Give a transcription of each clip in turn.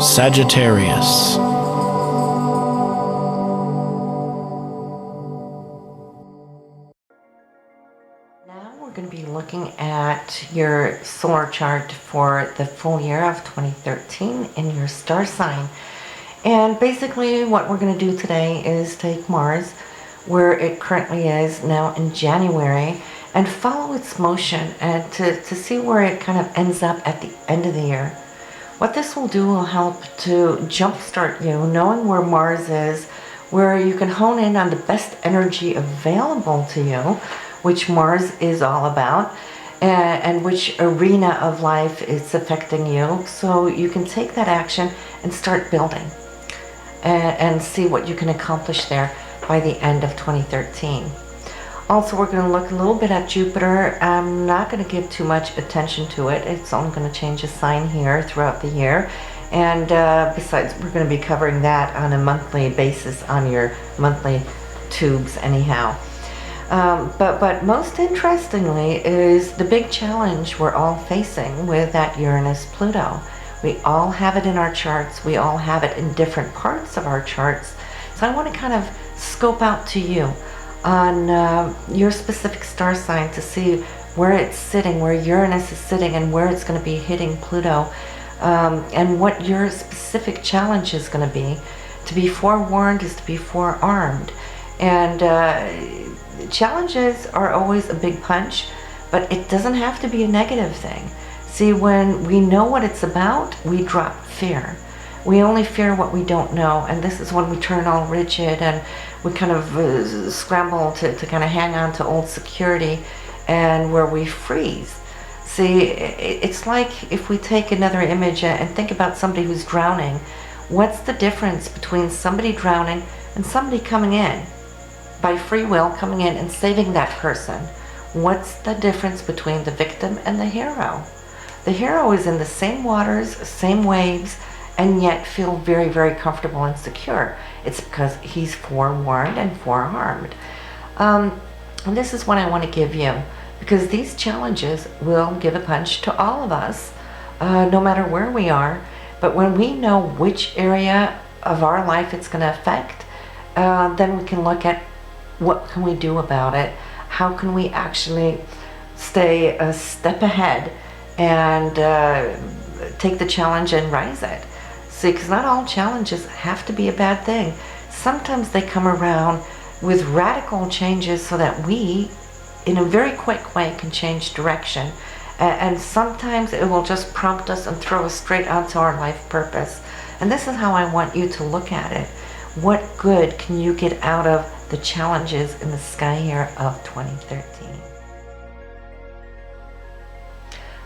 Sagittarius. Now we're going to be looking at your solar chart for the full year of 2013 in your star sign. And basically what we're going to do today is take Mars, where it currently is now in January, and follow its motion and to see where it kind of ends up at the end of the year. What this will do will help to jumpstart you, knowing where Mars is, where you can hone in on the best energy available to you, which Mars is all about, and which arena of life is affecting you, so you can take that action and start building and see what you can accomplish there by the end of 2013. Also, we're going to look a little bit at Jupiter. I'm not going to give too much attention to it. It's only going to change a sign here throughout the year. And besides, we're going to be covering that on a monthly basis on your monthly tubes anyhow. But most interestingly is the big challenge we're all facing with that Uranus-Pluto. We all have it in our charts. We all have it in different parts of our charts. So I want to kind of scope out to you on your specific star sign to see where it's sitting, where Uranus is sitting, and where it's going to be hitting Pluto, and what your specific challenge is going to be. To be forewarned is to be forearmed. And challenges are always a big punch, but it doesn't have to be a negative thing. See, when we know what it's about, we drop fear. We only fear what we don't know, and this is when we turn all rigid and we kind of scramble to kind of hang on to old security, and where we freeze. See, it's like if we take another image and think about somebody who's drowning. What's the difference between somebody drowning and somebody coming in by free will, coming in and saving that person? What's the difference between the victim and the hero? The hero is in the same waters, same waves, and yet feel very, very comfortable and secure. It's because he's forewarned and forearmed. And this is what I want to give you, because these challenges will give a punch to all of us, no matter where we are. But when we know which area of our life it's going to affect, then we can look at what can we do about it. How can we actually stay a step ahead and take the challenge and rise it. See, because not all challenges have to be a bad thing. Sometimes they come around with radical changes so that we, in a very quick way, can change direction. And sometimes it will just prompt us and throw us straight onto our life purpose. And this is how I want you to look at it. What good can you get out of the challenges in the sky here of 2013?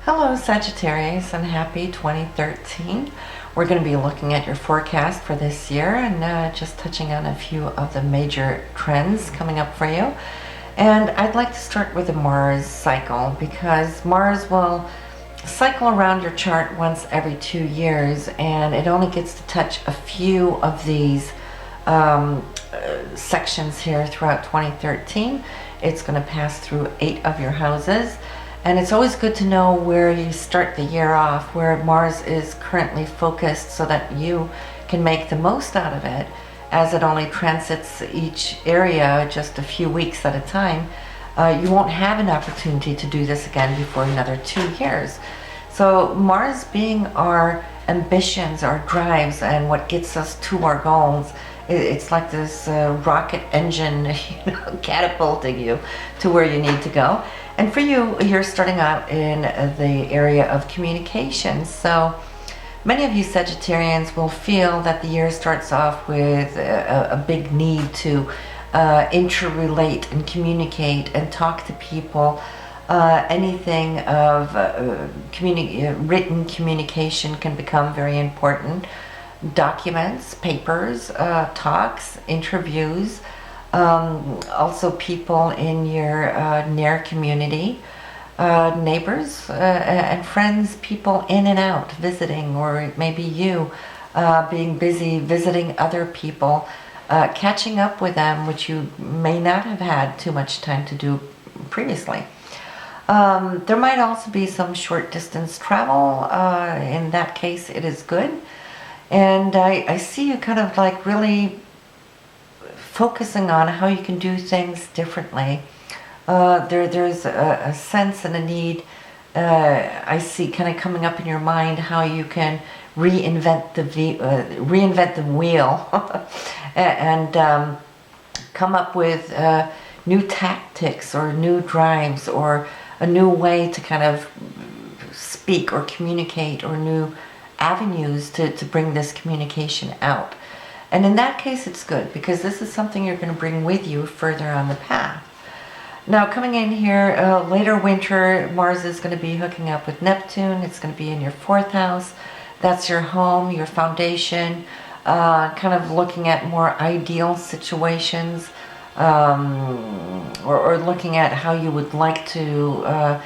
Hello Sagittarius, and happy 2013. We're going to be looking at your forecast for this year and just touching on a few of the major trends coming up for you. And I'd like to start with the Mars cycle, because Mars will cycle around your chart once every 2 years, and it only gets to touch a few of these sections here throughout 2013. It's going to pass through 8 of your houses. And it's always good to know where you start the year off, where Mars is currently focused, so that you can make the most out of it, as it only transits each area just a few weeks at a time. You won't have an opportunity to do this again before another 2 years. So Mars being our ambitions, our drives, and what gets us to our goals, it's like this rocket engine, catapulting you to where you need to go. And for you, you're starting out in the area of communication. So many of you Sagittarians will feel that the year starts off with a big need to interrelate and communicate and talk to people. Anything of written communication can become very important. Documents, papers, talks, interviews. Also people in your near community, neighbors and friends, people in and out visiting, or maybe you being busy visiting other people, catching up with them, which you may not have had too much time to do previously. There might also be some short distance travel. In that case, it is good. And I see you kind of like really focusing on how you can do things differently. There's a sense and a need. I see kind of coming up in your mind how you can reinvent the wheel and come up with new tactics or new drives or a new way to kind of speak or communicate, or new avenues to bring this communication out. And in that case, it's good, because this is something you're going to bring with you further on the path. Now, coming in here, later winter, Mars is going to be hooking up with Neptune. It's going to be in your 4th house. That's your home, your foundation, kind of looking at more ideal situations, or looking at how you would like to,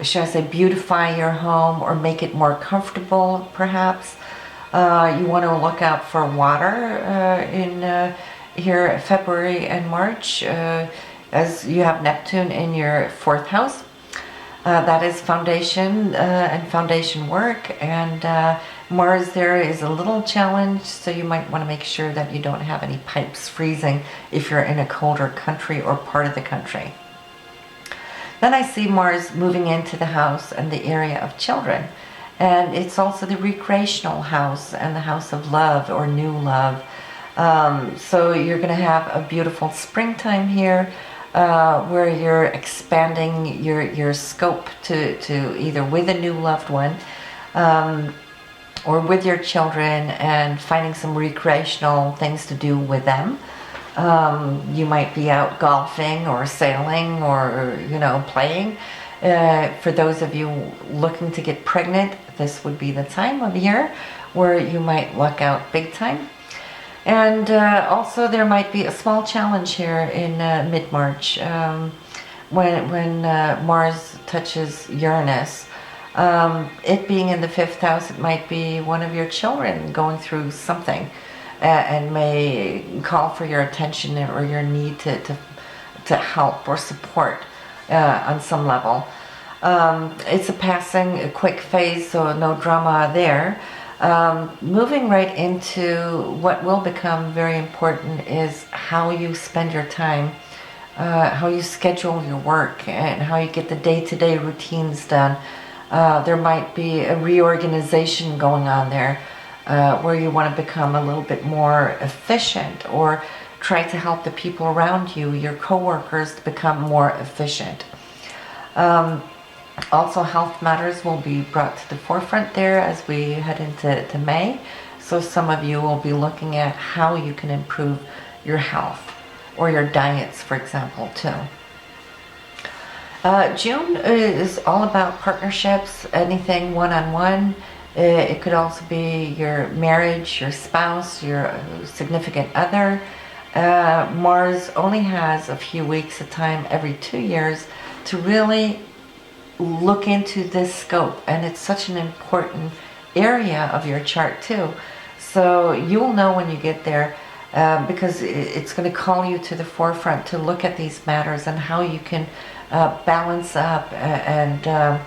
should I say, beautify your home or make it more comfortable, perhaps. You want to look out for water in here February and March, as you have Neptune in your 4th house. That is foundation and foundation work, and Mars there is a little challenge, so you might want to make sure that you don't have any pipes freezing if you're in a colder country or part of the country. Then I see Mars moving into the house and the area of children, and it's also the recreational house and the house of love or new love. So you're going to have a beautiful springtime here, where you're expanding your scope to either with a new loved one, or with your children, and finding some recreational things to do with them. You might be out golfing or sailing or, playing. For those of you looking to get pregnant, this would be the time of year where you might luck out big time. And also there might be a small challenge here in mid-March, when Mars touches Uranus. It being in the 5th house, it might be one of your children going through something, and may call for your attention or your need to help or support on some level. It's a quick phase, so no drama there. Moving right into what will become very important is how you spend your time, how you schedule your work, and how you get the day-to-day routines done. There might be a reorganization going on there, where you want to become a little bit more efficient, or try to help the people around you, your co-workers, to become more efficient. Also, health matters will be brought to the forefront there as we head into May. So some of you will be looking at how you can improve your health, or your diets, for example, too. June is all about partnerships, anything one-on-one. It could also be your marriage, your spouse, your significant other. Mars only has a few weeks of time every 2 years to really look into this scope, and it's such an important area of your chart too. So you'll know when you get there, because it's going to call you to the forefront to look at these matters and how you can balance up and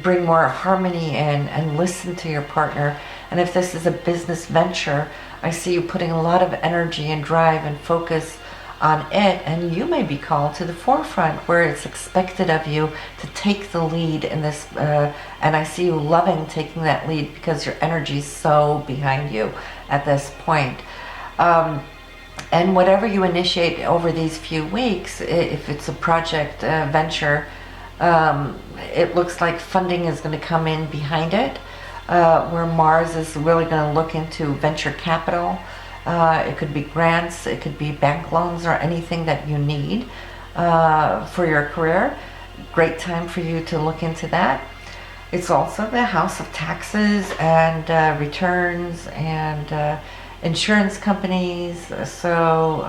bring more harmony in, and listen to your partner. And if this is a business venture, I see you putting a lot of energy and drive and focus on it, and you may be called to the forefront where it's expected of you to take the lead in this, and I see you loving taking that lead because your energy is so behind you at this point. And whatever you initiate over these few weeks, if it's a project venture, it looks like funding is going to come in behind it, where Mars is really going to look into venture capital. It could be grants, it could be bank loans, or anything that you need for your career. Great time for you to look into that. It's also the house of taxes and returns and insurance companies. So,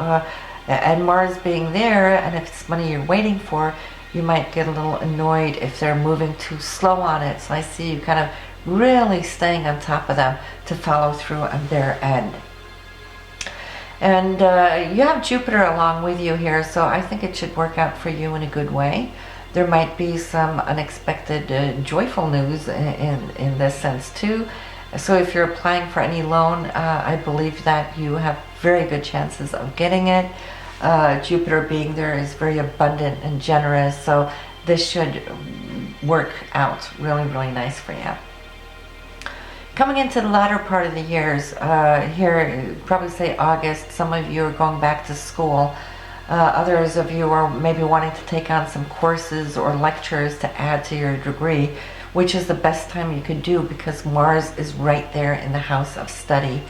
and Mars being there, and if it's money you're waiting for, you might get a little annoyed if they're moving too slow on it. So I see you kind of really staying on top of them to follow through on their end. And you have Jupiter along with you here, so I think it should work out for you in a good way. There might be some unexpected joyful news in this sense too. So if you're applying for any loan, I believe that you have very good chances of getting it. Jupiter being there is very abundant and generous, so this should work out really, really nice for you. Coming into the latter part of the years, here, probably say August, some of you are going back to school. Others of you are maybe wanting to take on some courses or lectures to add to your degree, which is the best time you could do because Mars is right there in the house of study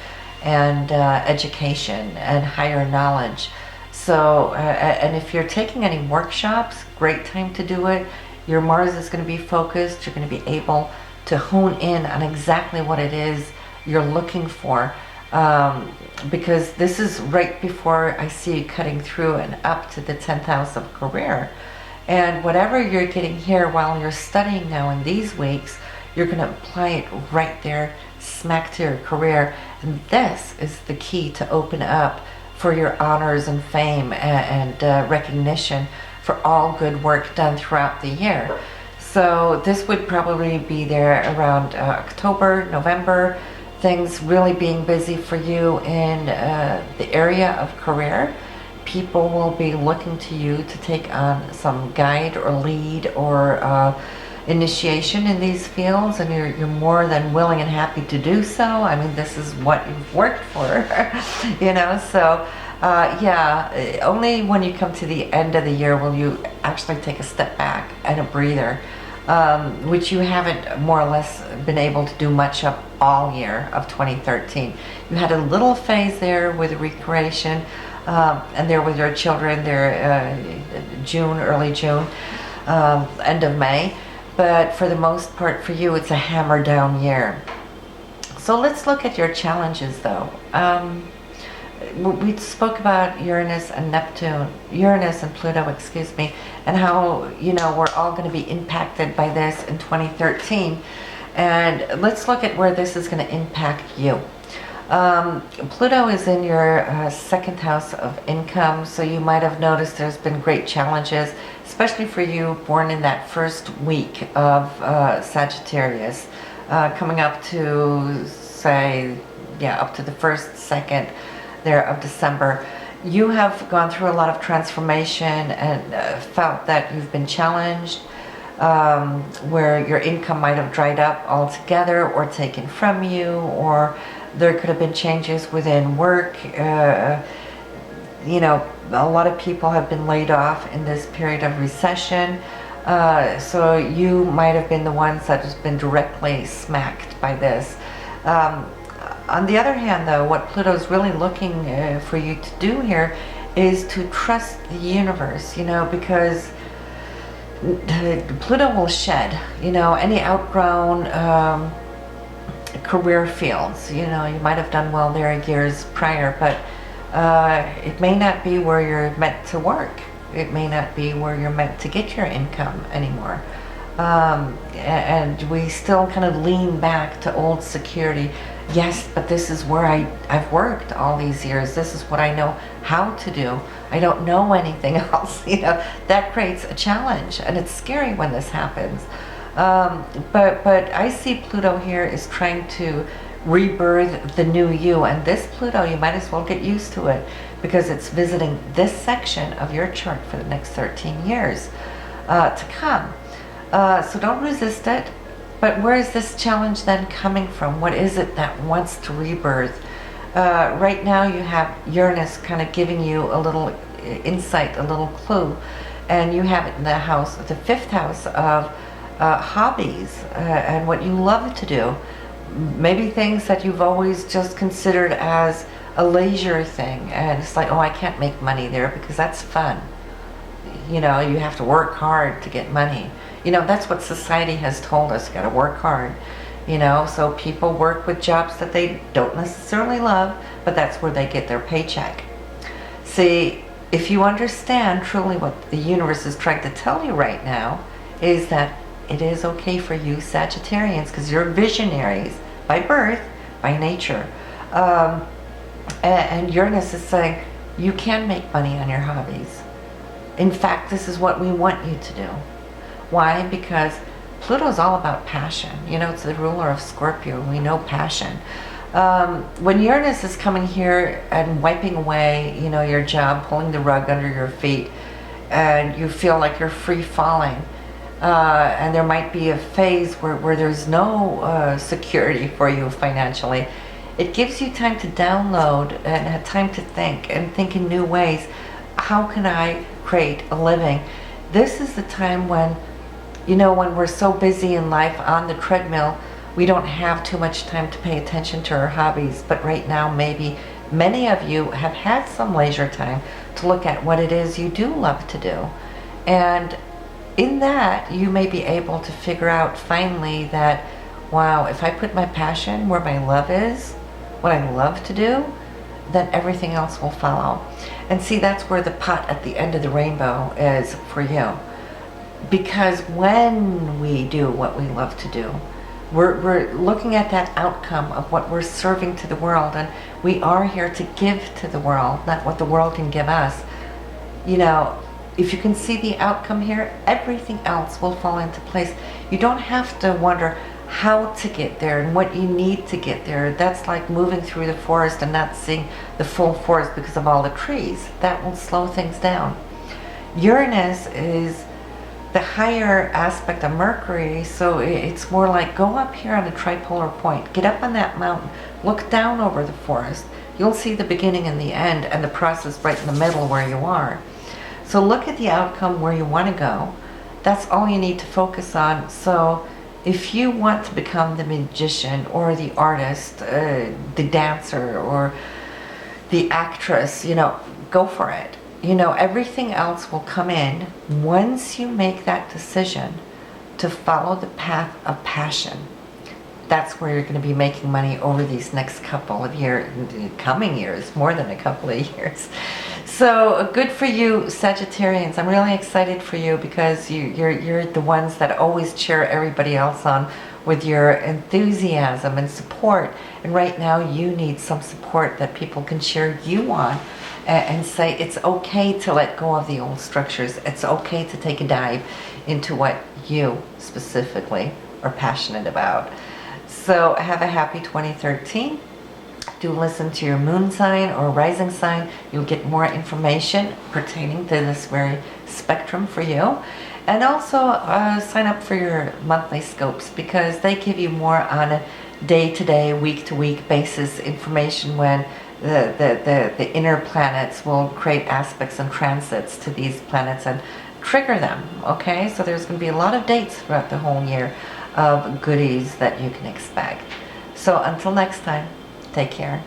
and education and higher knowledge. So, and if you're taking any workshops, great time to do it. Your Mars is going to be focused. You're going to be able to hone in on exactly what it is you're looking for, because this is right before I see you cutting through and up to the 10th house of career. And whatever you're getting here while you're studying now in these weeks, you're going to apply it right there, smack to your career. And this is the key to open up for your honors and fame and recognition for all good work done throughout the year. So this would probably be there around October, November, things really being busy for you in the area of career. People will be looking to you to take on some guide or lead or initiation in these fields, and you're more than willing and happy to do so. I mean, this is what you've worked for, you know, so yeah, only when you come to the end of the year will you actually take a step back and a breather, which you haven't more or less been able to do much of all year of 2013. You had a little phase there with recreation, and there with your children there June, early June, end of May. But for the most part for you, it's a hammer down year. So let's look at your challenges though. We spoke about Uranus and Pluto, excuse me, and how, you know, we're all going to be impacted by this in 2013. And let's look at where this is going to impact you. Pluto is in your second house of income, so you might have noticed there's been great challenges, especially for you born in that first week of Sagittarius, coming up to, say, yeah, up to the 1st, 2nd there of December. You have gone through a lot of transformation and felt that you've been challenged, where your income might have dried up altogether or taken from you, or there could have been changes within work. You know, a lot of people have been laid off in this period of recession. So you might have been the ones that has been directly smacked by this. On the other hand, though, what Pluto's really looking for you to do here is to trust the universe, you know, because Pluto will shed, you know, any outgrown career fields. You know, you might have done well there years prior, but it may not be where you're meant to work. It may not be where you're meant to get your income anymore. And we still kind of lean back to old security. Yes, but this is where I've worked all these years. This is what I know how to do. I don't know anything else. You know, that creates a challenge, and it's scary when this happens. But I see Pluto here is trying to rebirth the new you, and this Pluto, you might as well get used to it because it's visiting this section of your chart for the next 13 years to come. So don't resist it. But where is this challenge then coming from? What is it that wants to rebirth? Right now you have Uranus kind of giving you a little insight, a little clue, and you have it in the house, the 5th house of hobbies and what you love to do. Maybe things that you've always just considered as a leisure thing, and it's like, oh, I can't make money there because that's fun. You know, you have to work hard to get money. You know, that's what society has told us, you gotta work hard. You know, so people work with jobs that they don't necessarily love, but that's where they get their paycheck. See, if you understand truly what the universe is trying to tell you right now, is that it is okay for you Sagittarians, because you're visionaries by birth, by nature. And Uranus is saying, you can make money on your hobbies. In fact, this is what we want you to do. Why? Because Pluto's all about passion. You know, it's the ruler of Scorpio. We know passion. When Uranus is coming here and wiping away, you know, your job, pulling the rug under your feet, and you feel like you're free falling, and there might be a phase where there's no security for you financially, it gives you time to download and have time to think and think in new ways. How can I create a living? This is the time when, you know, when we're so busy in life on the treadmill, we don't have too much time to pay attention to our hobbies. But right now, maybe many of you have had some leisure time to look at what it is you do love to do. And in that, you may be able to figure out finally that, wow, if I put my passion where my love is, what I love to do, then everything else will follow. And see, that's where the pot at the end of the rainbow is for you. Because when we do what we love to do, we're looking at that outcome of what we're serving to the world, and we are here to give to the world, not what the world can give us. You know, if you can see the outcome here, everything else will fall into place. You don't have to wonder how to get there and what you need to get there. That's like moving through the forest and not seeing the full forest because of all the trees. That will slow things down. Uranus is the higher aspect of Mercury, so it's more like go up here on a tripolar point, get up on that mountain, look down over the forest. You'll see the beginning and the end and the process right in the middle where you are. So look at the outcome where you want to go. That's all you need to focus on. So if you want to become the magician or the artist, the dancer or the actress, you know, go for it. You know, everything else will come in once you make that decision to follow the path of passion. That's where you're going to be making money over these next couple of years, coming years, more than a couple of years. So good for you, Sagittarians. I'm really excited for you because you're the ones that always cheer everybody else on with your enthusiasm and support. And right now you need some support that people can cheer you on and say it's okay to let go of the old structures. It's okay to take a dive into what you specifically are passionate about. So have a happy 2013. Do listen to your moon sign or rising sign. You'll get more information pertaining to this very spectrum for you. And also sign up for your monthly scopes because they give you more on a day-to-day, week-to-week basis information when the inner planets will create aspects and transits to these planets and trigger them, okay? So there's going to be a lot of dates throughout the whole year of goodies that you can expect. So until next time, take care.